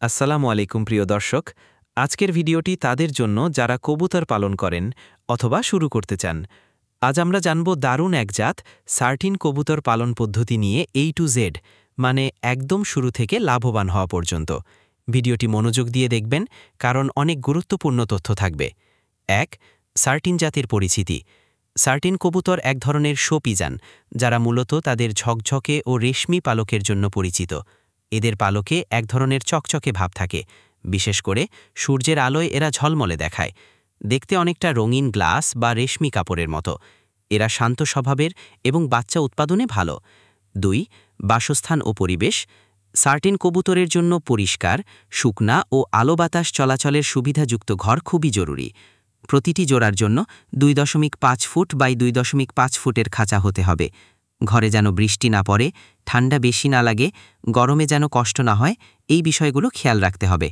আসসালামু আলাইকুম প্রিয় দর্শক। আজকের ভিডিওটি তাদের জন্য যারা কবুতর পালন করেন অথবা শুরু করতে চান। আজ আমরা জানব দারুণ এক জাত সার্টিন কবুতর পালন পদ্ধতি নিয়ে A to Z, মানে একদম শুরু থেকে লাভবান হওয়া পর্যন্ত। ভিডিওটি মনোযোগ দিয়ে দেখবেন, কারণ অনেক গুরুত্বপূর্ণ তথ্য থাকবে। ১. সার্টিন জাতের পরিচিতি। সার্টিন কবুতর এক ধরনের শো পিজন, যারা মূলত তাদের ঝকঝকে ও রেশমি পালকের জন্য পরিচিত। এদের পালকে এক ধরনের চকচকে ভাব থাকে, বিশেষ করে সূর্যের আলোয় এরা ঝলমলে দেখায়। দেখতে অনেকটা রঙিন গ্লাস বা রেশমি কাপড়ের মতো। এরা শান্ত স্বভাবের এবং বাচ্চা উৎপাদনে ভালো। ২. বাসস্থান ও পরিবেশ। সার্টিন কবুতরের জন্য পরিষ্কার, শুকনা ও আলো বাতাস চলাচলের সুবিধাযুক্ত ঘর খুবই জরুরি। প্রতিটি জোড়ার জন্য 2.5 ফুট বাই 2.5 ফুটের খাঁচা হতে হবে। ঘরে যেন বৃষ্টি না পড়ে, ঠান্ডা বেশি না লাগে, গরমে যেন কষ্ট না হয়, এই বিষয়গুলো খেয়াল রাখতে হবে।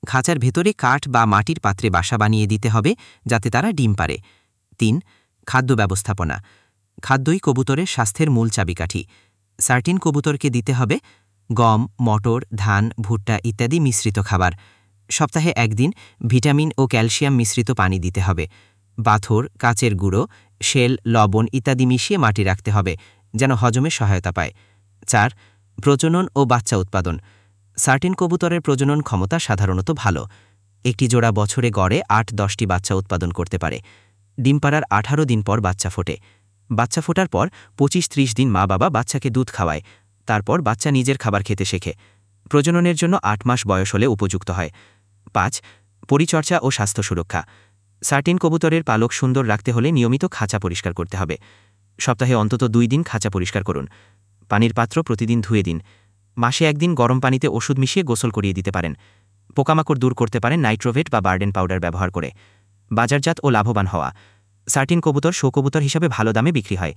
খাঁচার ভেতরে কাঠ বা মাটির পাত্রে বাসা বানিয়ে দিতে হবে, যাতে তারা ডিম পারে। ৩. খাদ্য ব্যবস্থাপনা। খাদ্যই কবুতরের স্বাস্থ্যের মূল চাবিকাঠি। সার্টিন কবুতরকে দিতে হবে গম, মটর, ধান, ভুট্টা ইত্যাদি মিশ্রিত খাবার। সপ্তাহে একদিন ভিটামিন ও ক্যালসিয়াম মিশ্রিত পানি দিতে হবে। পাথর, কাচের গুঁড়ো, শেল, লবণ ইত্যাদি মিশিয়ে মাটি রাখতে হবে, যেন হজমে সহায়তা পায়। ৪. প্রজনন ও বাচ্চা উৎপাদন। সার্টিন কবুতরের প্রজনন ক্ষমতা সাধারণত ভালো। একটি জোড়া বছরে গড়ে ৮-১০টি বাচ্চা উৎপাদন করতে পারে। ডিম পাড়ার ১৮ দিন পর বাচ্চা ফোটে। বাচ্চা ফোটার পর ২৫-৩০ দিন মা বাবা বাচ্চাকে দুধ খাওয়ায়। তারপর বাচ্চা নিজের খাবার খেতে শেখে। প্রজননের জন্য ৮ মাস বয়স হলে উপযুক্ত হয়। ৫. পরিচর্যা ও স্বাস্থ্য সুরক্ষা। সার্টিন কবুতরের পালক সুন্দর রাখতে হলে নিয়মিত খাঁচা পরিষ্কার করতে হবে। সপ্তাহে অন্তত ২ দিন খাঁচা পরিষ্কার করুন। পানির পাত্র প্রতিদিন ধুয়ে দিন। মাসে একদিন গরম পানিতে ওষুধ মিশিয়ে গোসল করিয়ে দিতে পারেন। পোকামাকড় দূর করতে পারেন নাইট্রোভেট বা বার্ডেন পাউডার ব্যবহার করে। বাজারজাত ও লাভবান হওয়া। সার্টিন কবুতর শো কবুতর হিসাবে ভালো দামে বিক্রি হয়।